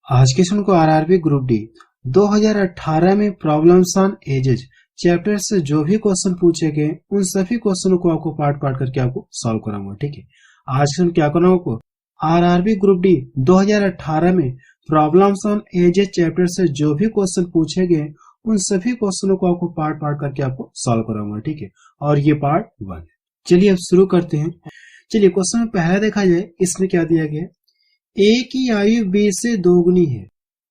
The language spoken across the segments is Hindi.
आज के क्वेश्चन को आरआरबी ग्रुप डी 2018 में प्रॉब्लम्स ऑन एजेज चैप्टर से जो भी क्वेश्चन पूछे गए उन सभी क्वेश्चनों को आपको पार्ट पार्ट करके आपको सॉल्व कराऊंगा। ठीक है, आज हम क्या करना आपको आरआरबी ग्रुप डी 2018 में प्रॉब्लम्स ऑन एजेज चैप्टर से जो भी क्वेश्चन पूछे गए उन सभी क्वेश्चनों को आपको पार्ट पार्ट करके आपको सॉल्व कराऊंगा। ठीक है, और ये पार्ट 1 है। चलिए अब शुरू करते हैं। चलिए क्वेश्चन में पहला देखा जाए, इसमें क्या दिया गया है, ए की आयु बी से दोगुनी है,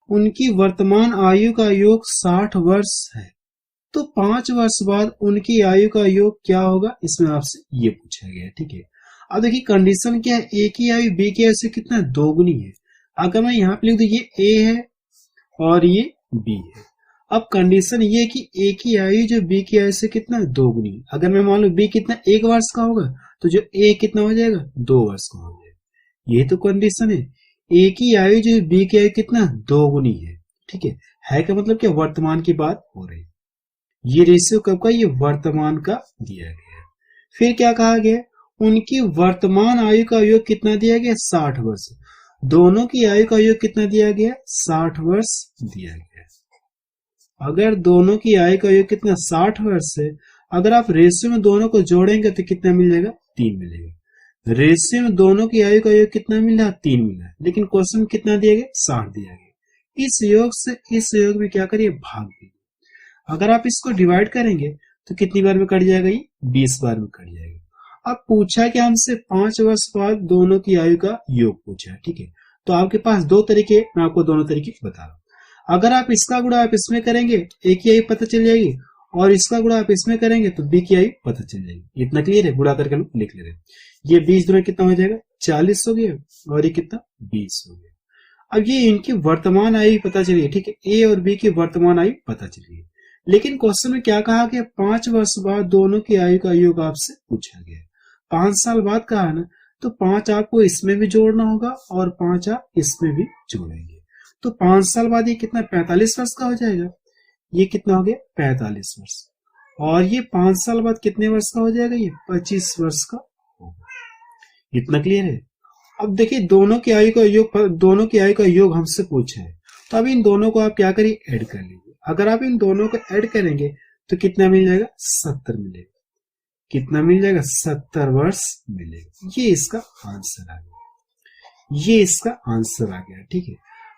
उनकी वर्तमान आयु का योग 60 वर्ष है, तो 5 वर्ष बाद उनकी आयु का योग क्या होगा, इसमें आपसे ये पूछा गया है। ठीक है, अब देखिए कंडीशन क्या है, ए की आयु बी की आयु से कितना दोगुनी है। अगर मैं यहाँ पे लिख दूं ये ए है और ये बी है। अब कंडीशन ये कि ए की आयु जो बी की आयु से कितना दोगुनी, अगर मैं मान लू बी कितना 1 वर्ष का होगा तो जो ए कितना हो जाएगा 2 वर्ष का हो जाएगा। ये तो कंडीशन है, ए की आयु जो बी की आयु कितना दोगुनी है। ठीक है का मतलब क्या, वर्तमान की बात हो रही है। ये रेशियो कब का, ये वर्तमान का दिया गया है। फिर क्या कहा गया, उनकी वर्तमान आयु का योग कितना दिया गया 60 वर्ष। दोनों की आयु का योग कितना दिया गया 60 वर्ष दिया गया। अगर दोनों की आयु का योग कितना 60 वर्ष है, अगर आप रेशियो में दोनों को जोड़ेंगे तो कितना मिल जाएगा 3 मिलेगा। रेशियो में दोनों की आयु का योग कितना मिल रहा है 3 मिला है, लेकिन क्वेश्चन कितना दिया गया 60 दिया गया। इस योग से इस योग में क्या करिए भाग दीजिए। अगर आप इसको डिवाइड करेंगे तो कितनी बार में कट जाएगा, ये 20 बार में कट जाएगा। अब पूछा कि हमसे 5 वर्ष बाद दोनों की आयु का योग पूछा है। ठीक है, तो आपके पास दो तरीके, मैं आपको दोनों तरीके बता रहा हूँ। अगर आप इसका गुणा आप इसमें करेंगे ए की आयु पता चल जाएगी, और इसका गुणा आप इसमें करेंगे तो बी की आयु पता चल जाएगी। इतना क्लियर है, गुणा करके हम लिख ले रहे हैं। ये 20 दूना कितना हो जाएगा 40 हो गया, और ये कितना 20 हो गया। अब ये इनकी वर्तमान आयु पता चलिए। ठीक है, ए और बी की वर्तमान आयु पता चलिए, लेकिन क्वेश्चन में क्या कहा गया, 5 वर्ष बाद दोनों की आयु का योग आपसे पूछा गया। 5 साल बाद कहा ना, तो 5 आपको इसमें भी जोड़ना होगा और 5 आप इसमें भी जोड़ेंगे, तो 5 साल बाद ये कितना 45 वर्ष का हो जाएगा। ये कितना हो गया 45 वर्ष, और ये 5 साल बाद कितने वर्ष का हो जाएगा, ये 25 वर्ष का होगा। इतना क्लियर है। अब देखिए दोनों की आयु का योग, दोनों की आयु का योग हमसे पूछा है, तो अब इन दोनों को आप क्या करिए ऐड कर लीजिए। अगर आप इन दोनों को ऐड करेंगे तो कितना मिल जाएगा 70 मिलेगा। कितना मिल जाएगा 70 वर्ष मिलेगा। ये इसका आंसर आ गया, ये इसका आंसर आ गया। ठीक है,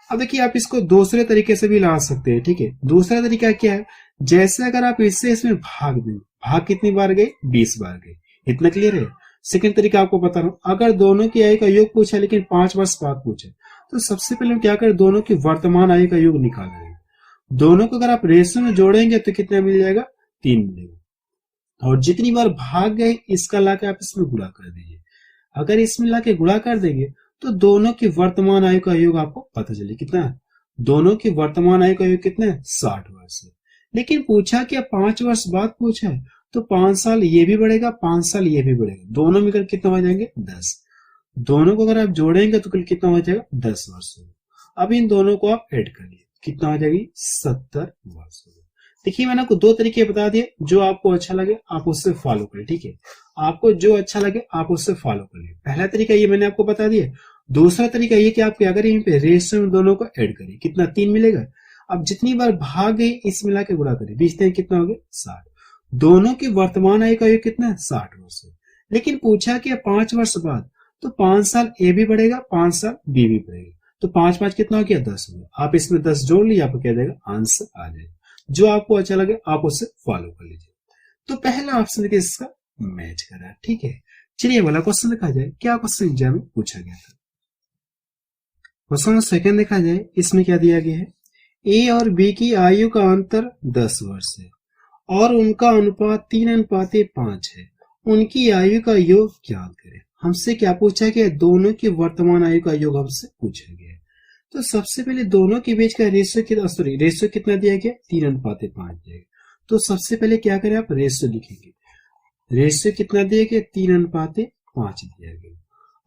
अब देखिए आप इसको दूसरे तरीके से भी ला सकते हैं। ठीक है, दूसरा तरीका क्या है, जैसे अगर आप इससे इसमें भाग दें, भाग कितनी बार गए 20 बार गए। इतना क्लियर है। सेकंड तरीका आपको बता रहा हूं, अगर दोनों की आयु का योग पूछा लेकिन 5 वर्ष बाद पूछे, तो सबसे पहले हम क्या करें, दोनों की वर्तमान आयु का योग निकाल लेंगे। दोनों को अगर आप रेशियो में जोड़ेंगे तो कितना मिल जाएगा 3 मिलेगा, और जितनी बार भाग गए इसका लाके आप इसमें गुणा कर दीजिए। अगर इसमें लाके गुणा कर देंगे तो दोनों की वर्तमान आयु का योग आपको पता चले कितना है। दोनों की वर्तमान आयु का योग कितना है 60 वर्ष है, लेकिन पूछा कि 5 वर्ष बाद पूछा है, तो 5 साल ये भी बढ़ेगा 5 साल ये भी बढ़ेगा, दोनों मिलकर कितना हो जाएंगे 10। दोनों को अगर आप जोड़ेंगे तो कितना हो जाएगा 10 वर्ष होगा। अब इन दोनों को आप ऐड करिए, कितना हो जाएगी 70 वर्ष होगा। देखिए मैंने आपको दो तरीके बता दिए, जो आपको अच्छा लगे आप उससे फॉलो करें। ठीक है, आपको जो अच्छा लगे आप उससे फॉलो करिए। पहला तरीका ये मैंने आपको बता दिया। दूसरा तरीका ये कि आप क्या करें, यहीं पे रेशियो में दोनों को ऐड करिए, कितना 3 मिलेगा। अब जितनी बार भाग गए इस मिला के गुणा करिए, 20 कितना हो गया 60। दोनों की वर्तमान आयु का योग कितना है 60 वर्ष है, लेकिन पूछा कि 5 वर्ष बाद, तो 5 साल ए भी बढ़ेगा 5 साल बी भी बढ़ेगा, तो 5 5 कितना हो गया 10 हो गया। आप इसमें 10 जोड़ लीजिए, आपको क्या देगा आंसर आ जाएगा। जो आपको अच्छा लगे आप उससे फॉलो कर लीजिए। तो पहला ऑप्शन देखिए इसका मैच कर रहा है। ठीक है, चलिए वाला क्वेश्चन देखा जाए, क्या क्वेश्चन एग्जाम में पूछा गया था। क्वेश्चन सेकंड देखा जाए, इसमें क्या दिया गया है, ए और बी की आयु का अंतर 10 वर्ष है और उनका अनुपात 3:5 है, उनकी आयु का योग ज्ञात करें। हमसे क्या पूछा गया, दोनों की वर्तमान आयु का योग हमसे पूछा गया है। तो सबसे पहले दोनों के बीच का रेशियो कितना दिया गया 3:5 दिया गया। तो सबसे पहले क्या करें, आप रेशियो लिखेंगे। रेशियो कितना दिया गया 3:5 दिया गया,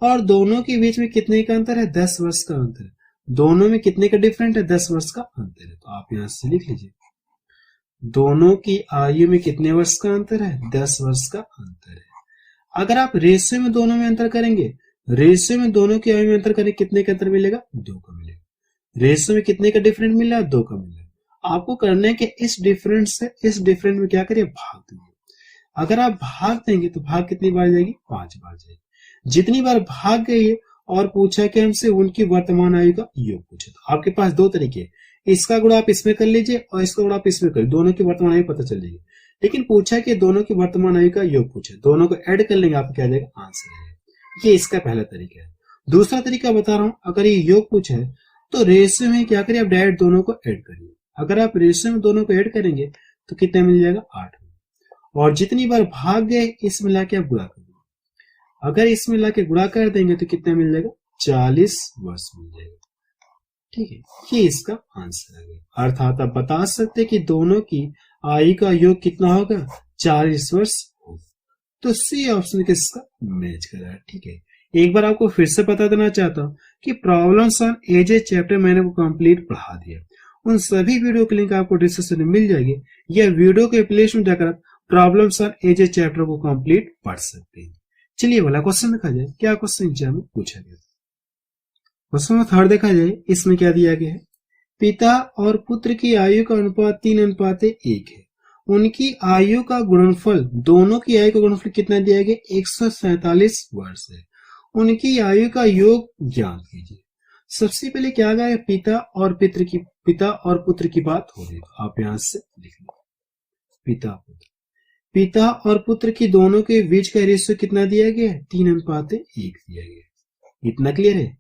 और दोनों के बीच में कितने का अंतर है 10 वर्ष का अंतर है। दोनों में कितने का डिफरेंट है 10 वर्ष का अंतर है, तो आप यहां से लिख लीजिए दोनों की आयु में कितने वर्ष का अंतर है 10 वर्ष का अंतर है। अगर आप रेशियो में दोनों में अंतर करेंगे, रेशियो में दोनों की आयु में अंतर करें, कितने का अंतर मिलेगा 2 का मिलेगा। रेशियो में कितने का डिफरेंट मिल रहा है? 2 का मिल रहा है। आपको करना है कि इस डिफरेंस से इस डिफरेंट में क्या करिए? भाग दीजिए। अगर आप भाग देंगे तो भाग कितनी बार जाएगी? 5 बार जाएगी। जितनी बार भाग गई है और पूछा कि हमसे उनकी वर्तमान आयु का योग पूछे, तो आपके पास 2 तरीके हैं, इसका गुणा आप इसमें कर लीजिए और इसका गुणा आप इसमें कर, दोनों की वर्तमान आयु पता चल जाएगी। लेकिन पूछा कि दोनों की वर्तमान आयु का योग पूछे, दोनों को ऐड कर लेंगे, आपको क्या जाएगा? आंसर आएगा। ये इसका पहला तरीका है। दूसरा तरीका बता रहा हूं, अगर ये योग पूछे है तो रेशियो में क्या करिए? आप डायरेक्ट दोनों को ऐड करिए। अगर आप रेशियो में दोनों को ऐड करेंगे तो कितना मिल जाएगा? 8। और जितनी बार भाग गए इस मिला के आप गुणा कर देंगे। अगर इसमें मिला के गुणा कर देंगे तो कितना मिल जाएगा? 40 वर्ष मिल जाएगा। ठीक है, ये इसका आंसर है। अर्थात आप बता सकते कि दोनों की आयु का योग कितना होगा? 40 वर्ष होगा। तो सी ऑप्शन किसका मैच कर रहा है। ठीक है, एक बार आपको फिर से बता देना चाहता हूं कि प्रॉब्लम्स ऑन एजेस चैप्टर मैंने को कंप्लीट पढ़ा दिया। उन सभी वीडियो की लिंक आपको डिस्क्रिप्शन में मिल जाएगी, या वीडियो के प्लेलिस्ट में जाकर प्रॉब्लम्स ऑन एजेस चैप्टर को कंप्लीट पढ़ सकते हैं। चलिए वाला क्वेश्चन देखा जाए, क्या क्वेश्चन एग्जाम में पूछा गया। क्वेश्चन में थर्ड देखा जाए, इसमें क्या दिया गया है? पिता और पुत्र की आयु का अनुपात 3:1 है। उनकी आयु का गुणनफल, दोनों की आयु का गुणनफल कितना दिया गया? 147 वर्ष है। उनकी आयु का योग ज्ञात कीजिए। सबसे पहले क्या गया? पिता और पुत्र की बात हो रही है। आप यहां से लिख लो पिता और पुत्र की दोनों के बीच का रेशियो कितना दिया गया है? 3:1 दिया गया। इतना क्लियर है।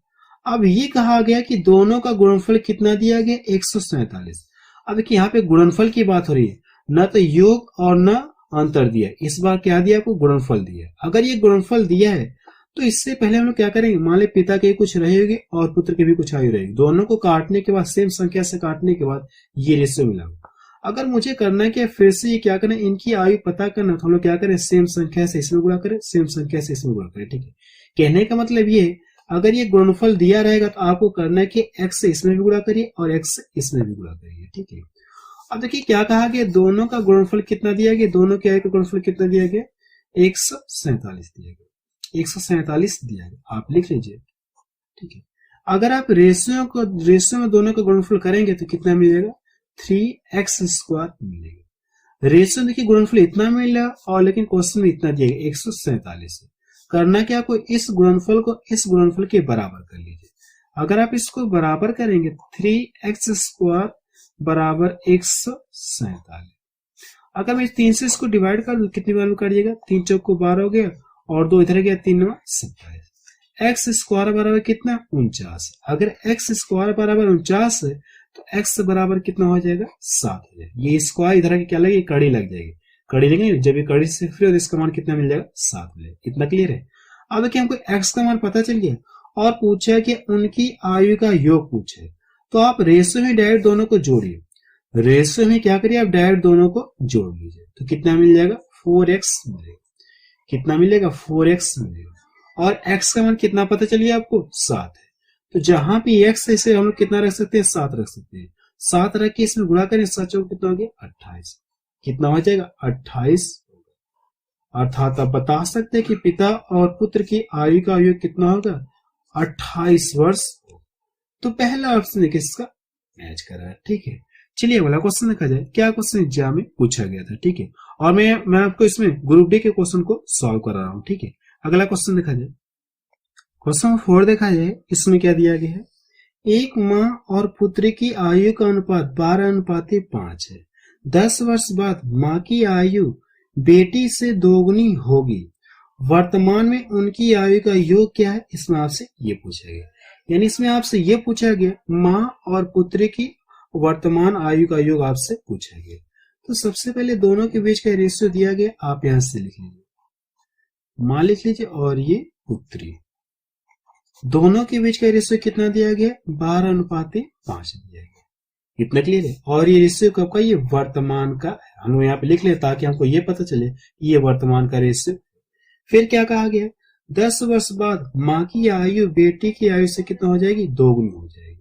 अब ये कहा गया कि दोनों का गुणनफल कितना दिया गया? 147। अब देखिए यहाँ पे गुणनफल की बात हो रही है, न तो योग और न अंतर दिया। इस बार क्या दिया? आपको गुणनफल दिया। अगर ये गुणनफल दिया है तो इससे पहले हम लोग क्या करेंगे? मान ले पिता के कुछ रहेगी और पुत्र के भी कुछ आयु रहेगी, दोनों को काटने के बाद, सेम संख्या से काटने के बाद ये रेशियो मिला। अगर मुझे करना है कि फिर से ये क्या करें? इनकी आयु पता करना, तो हम लोग क्या करें? सेम संख्या से इसमें गुणा करें, सेम संख्या से इसमें गुणा करें। ठीक है, कहने का मतलब ये, अगर ये गुणनफल दिया रहेगा तो आपको करना है कि x से इसमें भी गुणा करिए और x से इसमें भी गुणा करिए। ठीक है, अब देखिए क्या कहा गया? दोनों का गुणनफल कितना दिया गया? दोनों की आयु का गुणनफल कितना दिया गया? 147 दिया गया। 147 दिया गया, आप लिख लीजिए। ठीक है, अगर आप रेशियो में दोनों का गुणनफल करेंगे तो कितना मिलेगा? 3x² मिलेगा। रेशियो देखिए गुणनफल इतना मिला और लेकिन क्वेश्चन में इतना दिया गया 147 है। करना क्या? को इस गुणनफल को इस गुणनफल के बराबर कर लीजिए। अगर आप इसको बराबर करेंगे 3x² बराबर 147। अगर मैं 3 से इसको डिवाइड कर दूं कितनी बार करिएगा? 3 चौक को 12 हो गया और 2 इधर गया, 3 में 27। x² बराबर कितना? 49। अगर x² बराबर 49 है तो x बराबर कितना हो जाएगा? 7 हो जाएगा। ये स्क्वायर इधर की क्या लगेगी? कड़ी लग जाएगी। कड़ी लेंगे, जब ये कड़ी से फ्री हो तो इसका मान कितना मिल जाएगा? 7 मिलेगा। इतना क्लियर है। अब देखिए हमको x का मान पता चल गया और पूछा है कि उनकी आयु का योग पूछे, तो आप रेशियो में डायरेक्ट दोनों को जोड़िए। रेशियो में क्या करिए? आप डायरेक्ट दोनों को जोड़ लीजिए तो कितना मिल जाएगा? 4x मिलेगा। कितना मिलेगा? 4x मिलेगा। और x का मान कितना पता चलिए आपको? 7 है। तो जहां भी x है इसे हम लोग कितना रख सकते हैं? 7 रख सकते हैं। 7 रख के इसमें गुणा करें, 7 चौक कितना हो गया? 28। कितना हो जाएगा? 28। अर्थात आप बता सकते हैं कि पिता और पुत्र की आयु का योग कितना होगा? 28 वर्ष। तो पहला ऑप्शन है किसका मैच कर रहा है। ठीक है, चलिए वाला क्वेश्चन देखा जाए, क्या क्वेश्चन एग्जाम में पूछा गया था। ठीक है, और मैं आपको इसमें ग्रुप डी के क्वेश्चन को सॉल्व कर रहा हूं। ठीक है, अगला क्वेश्चन देखा जाए, क्वेश्चन 4 देखा जाए, इसमें क्या दिया गया है? एक माँ और पुत्री की आयु का अनुपात 12:5 है। 10 वर्ष बाद माँ की आयु बेटी से दोगुनी होगी। वर्तमान में उनकी आयु का योग क्या है? इसमें आपसे ये पूछा गया। यानी इसमें आपसे ये पूछा गया माँ और पुत्री की वर्तमान आयु का योग आपसे पूछा गया। तो सबसे पहले दोनों के बीच का रेशियो दिया गया, आप यहां से लिख लीजिए, माँ लिख लीजिए और ये पुत्री। दोनों के बीच का रेशियो कितना दिया गया? 12:5 दिया गया। इतना क्लियर है। और ये रेशियो कब का? ये वर्तमान का। हम लोग यहाँ पे लिख ले ताकि हमको ये पता चले ये वर्तमान का रेशियो। फिर क्या कहा गया? 10 वर्ष बाद माँ की आयु बेटी की आयु से कितना हो जाएगी? दोगुनी हो जाएगी।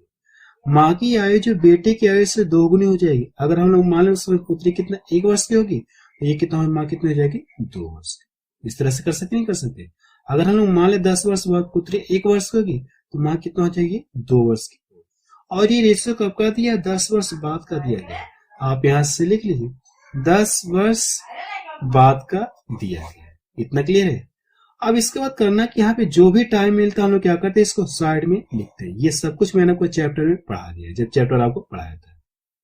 माँ की आयु जो बेटी की आयु से दोगुनी हो जाएगी। अगर हम लोग मान लें उस समय पुत्री कितना 1 वर्ष की होगी तो ये कितना माँ कितनी हो जाएगी? 2 वर्ष की। इस तरह से कर सकते नहीं कर सकते? अगर हम लोग मान ले 10 वर्ष बाद पुत्री 1 वर्ष की होगी तो माँ कितना हो जाएगी? 2 वर्ष की। और ये रेशियो कब का दिया, 10 वर्ष बाद का दिया गया। आप यहां से लिख लीजिए 10 वर्ष बाद का दिया गया। इतना क्लियर है। अब इसके बाद करना कि यहाँ पे जो भी टाइम मिलता है हम लोग क्या करते हैं, इसको साइड में लिखते हैं। ये सब कुछ मैंने आपको चैप्टर में पढ़ा दिया, जब चैप्टर आपको पढ़ाया था।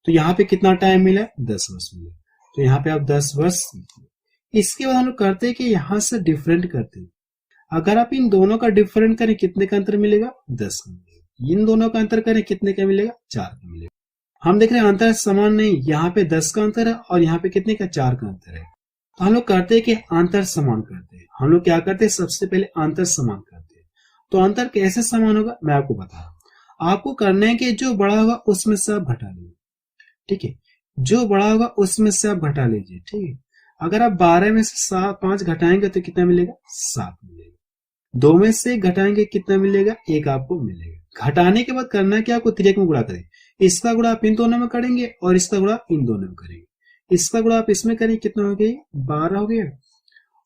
तो यहाँ पे कितना टाइम मिला, 10 वर्ष मिला, तो यहाँ पे आप 10 वर्ष। इसके बाद हम लोग करते हैं कि यहाँ से डिफरेंट करते हैं। अगर आप इन दोनों का डिफरेंट करें कितने का अंतर मिलेगा, 10 का मिलेगा। इन दोनों का अंतर करें कितने का मिलेगा, 4 का मिलेगा। हम देख रहे हैं अंतर समान नहीं, यहाँ पे 10 का अंतर है और यहाँ पे कितने का, 4 का अंतर है। तो हम लोग करते हैं कि अंतर समान करते हैं। हम लोग क्या करते हैं, सबसे पहले अंतर समान करते हैं। तो अंतर कैसे समान होगा मैं आपको बता रहा हूं। आपको करना है कि जो बड़ा होगा उसमें से आप घटा लीजिए, ठीक है। जो बड़ा होगा उसमें से आप घटा लीजिए, ठीक है। अगर आप 12 में से 5 घटाएंगे तो कितना मिलेगा, 7 मिलेगा। 2 में से घटाएंगे कितना मिलेगा, 1 आपको मिलेगा। घटाने के बाद करना है कि आपको तिर्यक में गुणा करें। इसका गुणा आप इन दोनों में करेंगे और इसका गुणा इन दोनों में करेंगे। इसका गुणा आप इसमें करें कितना हो गया, 12 हो गया,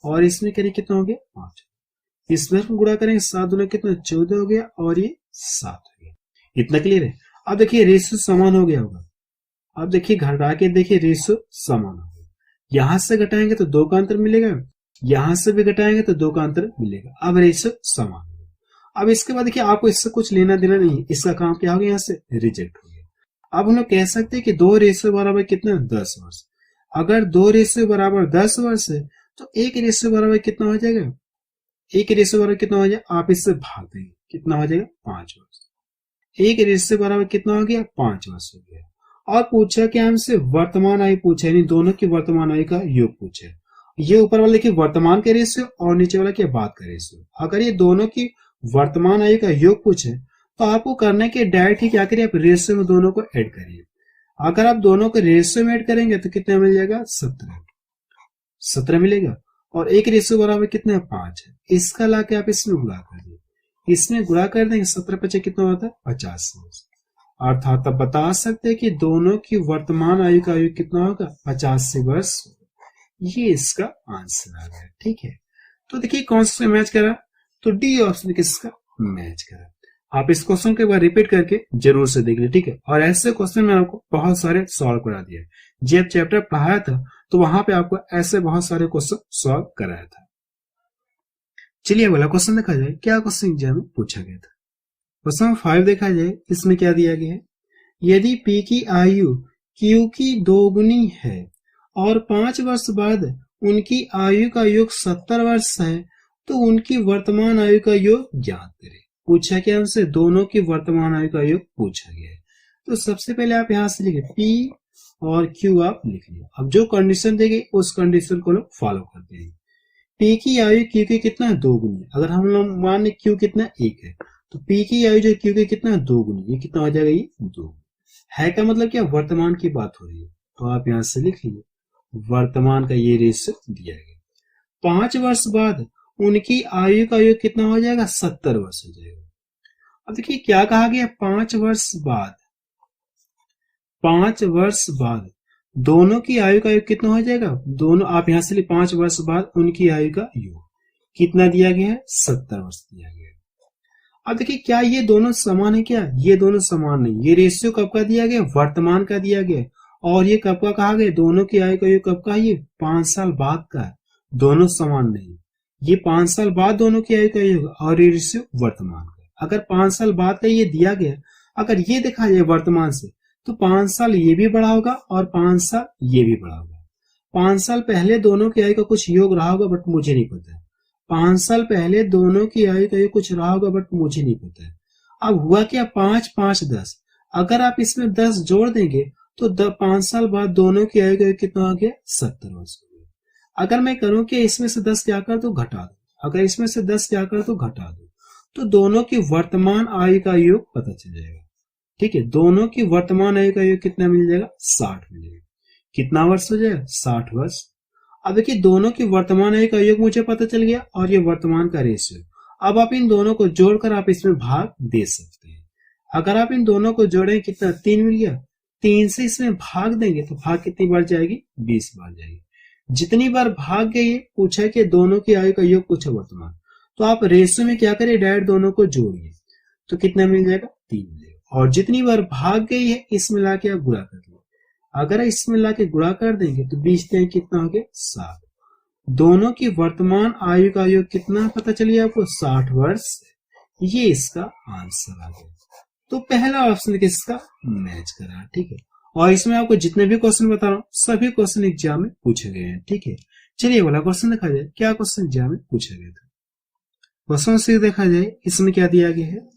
और इसमें करें कितना हो गया, 5। इसमें गुणा करेंगे 7 दूना कितना, 14 हो गया, और ये 7 हो गया। इतना क्लियर है। अब देखिए रेशियो समान हो गया होगा। अब देखिए घटा के देखिए रेशियो समान हो गया। यहां से घटाएंगे तो 2 का अंतर मिलेगा, यहां से भी घटाएंगे तो 2 का अंतर मिलेगा। अब रेशियो समान हो गया। अब इसके बाद देखिए आपको इससे कुछ लेना देना नहीं, इसका काम क्या हो गया, यहाँ से रिजेक्ट हो गया। अब हम लोग कह सकते हैं कि 2 रेशियो बराबर कितना, 10 वर्ष। अगर 2 रेशियो बराबर 10 वर्ष है तो 1 रेशियो बराबर कितना हो जाएगा, 1 रेशियो बराबर कितना हो जाएगा, आप इससे भाग देंगे कितना हो जाएगा, 5 वर्ष। 1 रेशियो बराबर कितना हो गया, 5 वर्ष हो गया। और पूछा कि हमसे वर्तमान आयु पूछा, यानी दोनों की वर्तमान आयु का योग पूछा। ये ऊपर वाले की वर्तमान का रेशियो और नीचे वाला की बाद का रेशियो। अगर ये दोनों की वर्तमान आयु का योग पूछे तो आपको करना है कि डायरेक्ट ही क्या करिए, आप रेशियो में दोनों को ऐड करिए। अगर आप दोनों को रेशियो में ऐड करेंगे तो कितना मिल जाएगा, 17 मिलेगा। और 1 रेशियो बराबर कितना है, 5 है। इसका लाके आप इसमें गुणा कर दिए, इसमें गुणा कर देंगे 17 पचे कितना होता है, 50 वर्ष। अर्थात आप बता सकते हैं कि दोनों की वर्तमान आयु का आयु कितना होगा, 85 वर्ष। ये इसका आंसर आ गया, ठीक है। तो देखिए कौन सा मैच करा, तो डी ऑप्शन किसका मैच करा। आप इस क्वेश्चन के बाद रिपीट करके जरूर से देख ले, ठीक है। और ऐसे क्वेश्चन में आपको बहुत सारे सॉल्व करा दिया। जब चैप्टर पढ़ाया था तो वहां पे आपको ऐसे बहुत सारे क्वेश्चन सॉल्व कराया था। चलिए अगला क्वेश्चन देखा जाए, क्या क्वेश्चन एग्जाम में पूछा गया था। क्वेश्चन 5 देखा जाए, इसमें क्या दिया गया है, यदि पी की आयु क्यू की 2 गुनी है और 5 वर्ष बाद उनकी आयु का योग 70 वर्ष है तो उनकी वर्तमान आयु का योग ज्ञात करें। पूछा क्या हमसे, दोनों की वर्तमान आयु का योग पूछा गया है। तो सबसे पहले आप यहां से लिखे पी और क्यू आप लिख लिया। अब जो कंडीशन देगी उस कंडीशन को लोग फॉलो करते हैं। पी की आयु क्यू की कितना, 2 गुनी। अगर हम लोग मान लें क्यू कितना 1 है तो पी की आयु जो क्यू की कितना, 2 गुनी। ये कितना हो जाएगा, ये 2 है का मतलब क्या, वर्तमान की बात हो रही है। तो आप यहां से लिख लीजिए वर्तमान का ये रेशियो दिया गया। 5 वर्ष बाद उनकी आयु का योग कितना हो जाएगा, 70 वर्ष हो जाएगा। अब देखिए क्या कहा गया, 5 वर्ष बाद, 5 वर्ष बाद दोनों की आयु का योग कितना हो जाएगा, दोनों आप यहां से 5 वर्ष बाद उनकी आयु का योग कितना दिया गया है, 70 वर्ष दिया गया है। अब देखिए क्या ये दोनों समान है, क्या ये दोनों समान नहीं। ये रेशियो कब का दिया गया, वर्तमान का दिया गया। और ये कब का कहा गया, दोनों की आयु का योग कब का, ये 5 साल बाद का है। दोनों समान नहीं, ये 5 साल बाद दोनों की आयु का योग और ये रेशियो वर्तमान का। अगर 5 साल बाद का ये दिया गया, अगर ये देखा जाए वर्तमान से तो 5 साल ये भी बड़ा होगा और 5 साल ये भी बड़ा होगा। 5 साल पहले दोनों की आयु का कुछ योग रहा होगा बट मुझे नहीं पता है। 5 साल पहले दोनों की आयु का योग कुछ रहा होगा बट मुझे नहीं पता है। अब हुआ क्या, 5 5 10, अगर आप इसमें 10 जोड़ देंगे तो 5 साल बाद दोनों की आयु का योग कितना हो गया, 70 वर्ष हो गया। अगर मैं करूं कि इसमें से 10 क्या कर तो घटा दो, अगर इसमें से 10 क्या कर तो घटा दो, तो दोनों की वर्तमान आयु का योग पता चल जाएगा। ठीक है, दोनों की वर्तमान आयु का योग कितना मिल जाएगा, 60 मिलेगा। कितना वर्ष हो जाएगा, 60 वर्ष। अब देखिए दोनों की वर्तमान आयु का योग मुझे पता चल गया और ये वर्तमान का रेशियो। अब आप इन दोनों को जोड़कर आप इसमें भाग दे सकते हैं। अगर आप इन दोनों को जोड़ें कितना, 3 मिल गया। 3 से इसमें भाग देंगे तो भाग कितनी बार जाएगी, 20 बार जाएगी। जितनी बार भाग गई पूछा है कि दोनों की आयु का योग पूछा वर्तमान, तो आप रेशियो में क्या करिए, डायरेक्ट दोनों को जोड़िए तो कितना मिल जाएगा, 3 मिलेगा। और जितनी बार भाग गई है इसमें लाके आप गुणा कर लो। अगर इसमें लाके गुणा कर देंगे तो 20 कितना हो गया 7। दोनों की वर्तमान आयु का योग कितना पता चलिए आपको 60 वर्ष। ये इसका आंसर आ गया। तो पहला ऑप्शन किसका मैच करा, ठीक है। और इसमें आपको जितने भी क्वेश्चन बता रहा हूं सभी क्वेश्चन एग्जाम में पूछे गए हैं, ठीक है। चलिए वाला क्वेश्चन देखा जाए, क्या क्वेश्चन एग्जाम में पूछा गया था। क्वेश्चन से देखा जाए इसमें क्या दिया गया है,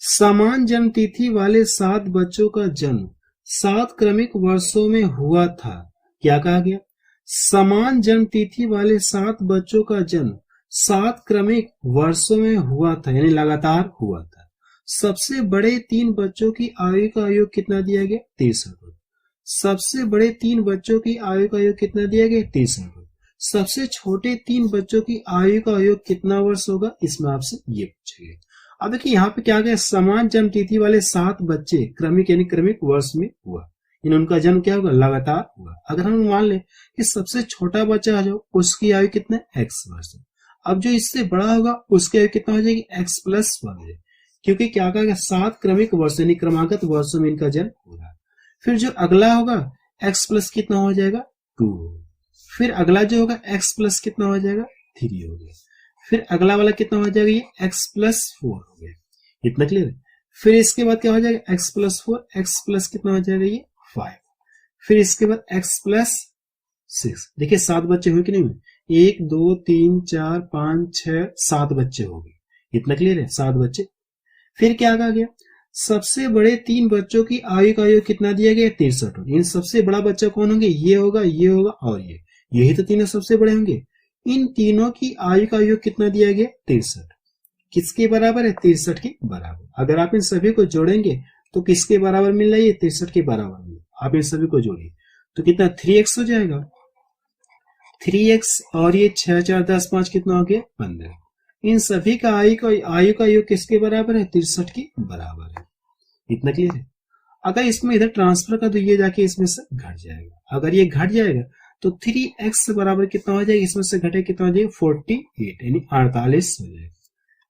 समान जन्म तिथि वाले 7 बच्चों का जन्म 7 क्रमिक वर्षों में हुआ था। क्या कहा गया, समान जन्म तिथि वाले 7 बच्चों का जन्म 7 क्रमिक वर्षों में हुआ था, यानी लगातार हुआ था। सबसे बड़े 3 बच्चों की आयु का योग कितना दिया गया 63। सबसे बड़े 3 बच्चों की आयु का योग कितना दिया गया 63। सबसे छोटे 3 बच्चों की आयु का योग कितना वर्ष होगा, इसमें आपसे ये पूछेगा। अब देखिए यहाँ पे क्या गया, समान जन्म तिथि वाले 7 बच्चे क्रमिक यानी क्रमिक वर्ष में हुआ, इन उनका जन्म क्या होगा लगातार हुआ। अगर हम मान ले कि सबसे छोटा बच्चा जो उसकी आयु कितना x वर्ष है, अब जो इससे बड़ा होगा उसकी आयु कितना हो जाएगी x+1, क्योंकि क्या कहा गया 7 क्रमिक वर्ष यानी क्रमागत वर्षों में इनका जन्म होगा। फिर जो अगला होगा x प्लस कितना हो जाएगा 2, फिर अगला जो होगा x प्लस कितना हो जाएगा 3 हो गया, फिर अगला वाला कितना हो जाएगा ये x+4 हो गया। इतना क्लियर है। फिर इसके बाद क्या हो जाएगा x+4, x प्लस कितना हो जाएगा ये 5, फिर इसके बाद x+6। देखिए 7 बच्चे हुए कि नहीं हुए, 1 2 3 4 5 6 7 बच्चे हो गए। इतना क्लियर है, 7 बच्चे। फिर क्या कहा गया, सबसे बड़े 3 बच्चों की आयु का योग कितना दिया गया 63। इन सबसे बड़ा बच्चा कौन होंगे, ये होगा और ये, यही तो तीनों सबसे बड़े होंगे। इन तीनों की आयु का योग कितना दिया गया 63। किसके बराबर है 63 के बराबर। अगर आप इन सभी को जोड़ेंगे तो किसके बराबर मिल रहा है, 63 के बराबर मिल। आप इन सभी को जोड़िए तो कितना 3x हो जाएगा, 3x और ये 6 4 10 5 कितना हो गया 15। इन सभी का आयु का योग किसके बराबर है 63 के बराबर है। इतना क्लियर है। अगर इसमें इधर ट्रांसफर कर दो ये जाके इसमें से घट जाएगा। अगर ये घट जाएगा तो 3x बराबर कितना हो जाएगा, इसमें से घटे कितना हो जाएगा 48 यानी 48 हो जाएगा।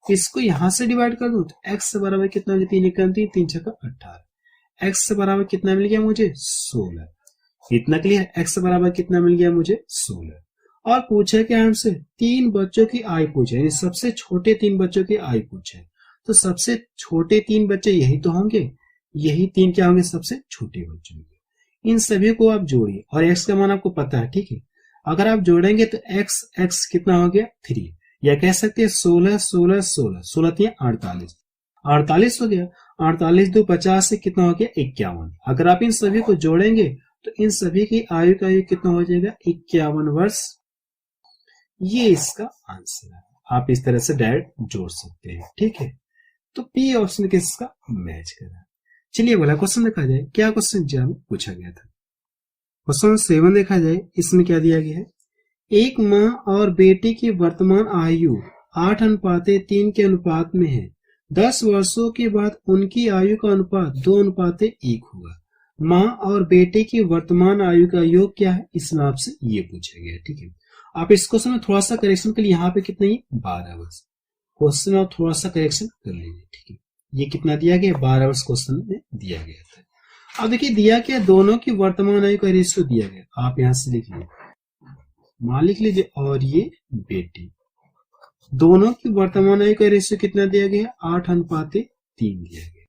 इसको यहां से डिवाइड कर दो तो x बराबर कितना हो जाएगा 3 1 3 6 18। x बराबर कितना मिल गया मुझे 16। इतना क्लियर। x बराबर कितना मिल गया मुझे 16। और पूछे क्या हमसे 3 बच्चों की आयु पूछे, यानी सबसे छोटे 3 बच्चों की आयु पूछे। तो सबसे छोटे 3 बच्चे यही तो होंगे, यही 3 क्या होंगे सबसे छोटे बच्चे होंगे। इन सभी को आप जोड़िए और x का मान आपको पता है, ठीक है। अगर आप जोड़ेंगे तो x कितना हो गया 3, या कह सकते हैं 16 16 16 16 3 48 48 हो गया। 48 2 50 से कितना हो गया 51। अगर आप इन सभी को जोड़ेंगे तो इन सभी की आयु का योग कितना हो जाएगा 51 वर्ष। ये इसका आंसर है। आप इस तरह से डायरेक्ट जोड़ सकते हैं, ठीक है। तो पी ऑप्शन किसका मैच कर रहा है। चलिए वाला क्वेश्चन देखा जाए, क्या क्वेश्चन एग्जाम में पूछा गया था। क्वेश्चन 7 देखा जाए, इसमें क्या दिया गया है, एक माँ और बेटी की वर्तमान आयु 8:3 के अनुपात में है। 10 वर्षों के बाद उनकी आयु का अनुपात 2:1 होगा। माँ और बेटे की वर्तमान आयु का योग क्या है, इस नाम से ये पूछा गया, ठीक है। आप इस क्वेश्चन में थोड़ा सा करेक्शन के लिए यहाँ पे कितना ही 12 वर्ष क्वेश्चन आप थोड़ा सा करेक्शन कर लीजिए, ठीक है। ये कितना दिया गया 12 वर्ष क्वेश्चन में दिया गया था। अब देखिए दिया क्या, दोनों की वर्तमान आयु का रेशियो दिया गया। आप यहाँ से लिख लीजिए, मान लिख लीजिए, और ये बेटी, दोनों की वर्तमान आयु का रेशियो कितना दिया गया 8:3 दिया गया,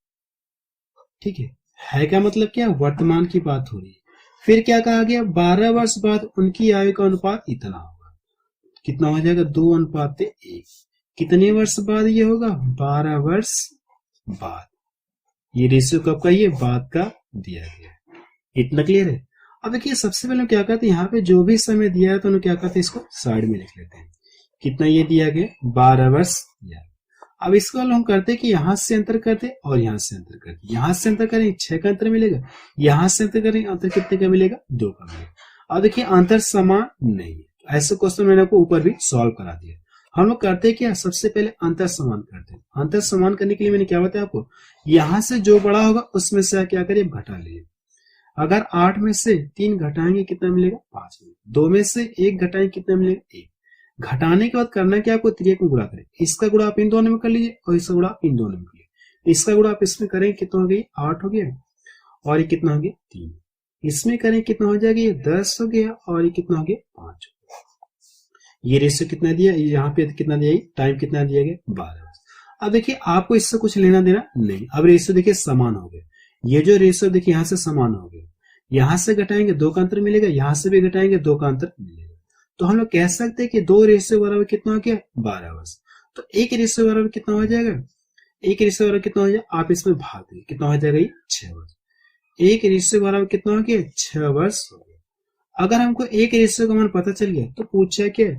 ठीक है। क्या मतलब क्या, वर्तमान की बात हो रही है। फिर क्या कहा गया 12 वर्ष बाद उनकी आयु का अनुपात इतना होगा, कितना हो जाएगा 2:1। कितने वर्ष बाद ये होगा 12 वर्ष बाद। ये रेशियो कब का, ये बाद का दिया गया। इतना क्लियर है। अब देखिए सबसे पहले क्या करते हैं, यहाँ पे जो भी समय दिया है तो क्या करते हैं इसको साइड में लिख लेते हैं। कितना ये दिया गया 12 वर्ष दिया। अब इसको हम करते कि यहां से अंतर करते और यहां से अंतर करते। यहां से अंतर करें 6 का अंतर मिलेगा, यहां से अंतर करें अंतर कितने का मिलेगा 2 का मिलेगा। अब देखिए अंतर समान नहीं है। ऐसे क्वेश्चन मैंने आपको ऊपर भी सॉल्व करा दिया। हम लोग करते क्या, सबसे पहले अंतर समान करते हैं। अंतर समान करने के लिए मैंने क्या बताया आपको, यहां से जो बड़ा होगा उसमें से क्या करिए घटा लीजिए। अगर 8 में से 3 घटाएंगे कितना मिलेगा 5 मिलेगा। 2 में से 1 घटाएंगे कितना मिलेगा 1। घटाने के बाद करना क्या, आपको 3 में गुणा करें। इसका गुणा आप इन दोनों में कर लीजिए और इसका गुणा इन दोनों में कर लीजिए। इसका गुणा आप इसमें करें कितना हो गया, 8 हो गया, और ये कितना हो गया, 3। इसमें करें कितना हो जाएगा, ये 10 हो गया, और ये कितना हो गया, 5। ये रेशियो कितना दिया, यहाँ पे कितना दिया, टाइम कितना दिया गया, 12। अब देखिए आपको इससे कुछ लेना देना नहीं। अब रेशियो देखिए समान हो गए, ये जो रेशियो देखिए यहाँ से समान हो गए, यहां से घटाएंगे 2 का अंतर मिलेगा, यहां से भी घटाएंगे 2 का अंतर मिलेगा। तो हम लोग कह सकते हैं कि 2 रेशियो बराबर कितना हो गया, 12 बस। तो 1 रेशियो बराबर कितना हो जाएगा, 1 रेशियो बराबर कितना हो जाएगा, आप इसमें भाग दें, कितना हो जाएगा, ये 6 वर्ष। 1 रेशियो बराबर कितना हो गया, 6 वर्ष हो गया। अगर हमको 1 रेशियो का मान पता चल गया तो पूछा क्या,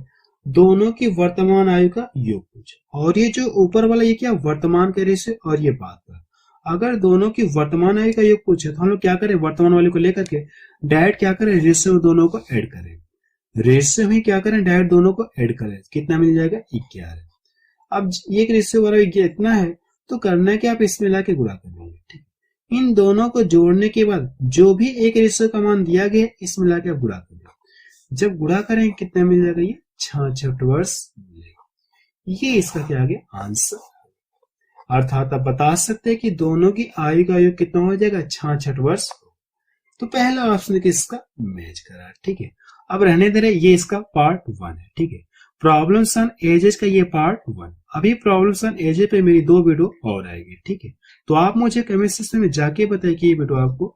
दोनों की वर्तमान आयु का योग पूछा। और ये जो ऊपर वाला ये क्या, वर्तमान का रेशियो, और ये बाद का। अगर दोनों की वर्तमान आयु का योग पूछे तो हम लोग क्या करें, वर्तमान वाले को लेकर के डायरेक्ट क्या करें, रेशियो में दोनों को ऐड करें, रेशियो में क्या करें, डायरेक्ट दोनों को ऐड करें, कितना मिल जाएगा, 11। अब एक रेशियो बराबर इतना है तो करना क्या, आप इसमें लाके गुणा कर लेंगे, ठीक। इन दोनों को जोड़ने के बाद जो भी एक रेशियो का मान दिया गया इसमें लाके आप गुणा कर लेंगे। जब गुणा करेंगे कितना मिल जाएगा, ये 66 वर्ष मिलेगा। ये इसका क्या आ गया, आंसर। अर्थात आप बता सकते हैं कि दोनों की आयु का योग कितना हो जाएगा, 66 वर्ष। तो पहला ऑप्शन इसका मैच करा, ठीक है। अब रहने दे रहे, ये इसका पार्ट 1 है, ठीक है। प्रॉब्लम्स ऑन एजेस का ये पार्ट 1। अभी प्रॉब्लम्स ऑन एजेस पे मेरी 2 वीडियो और आएगी, ठीक है। तो आप मुझे कमेंट सेक्शन में जाके बताइए कि ये वीडियो आपको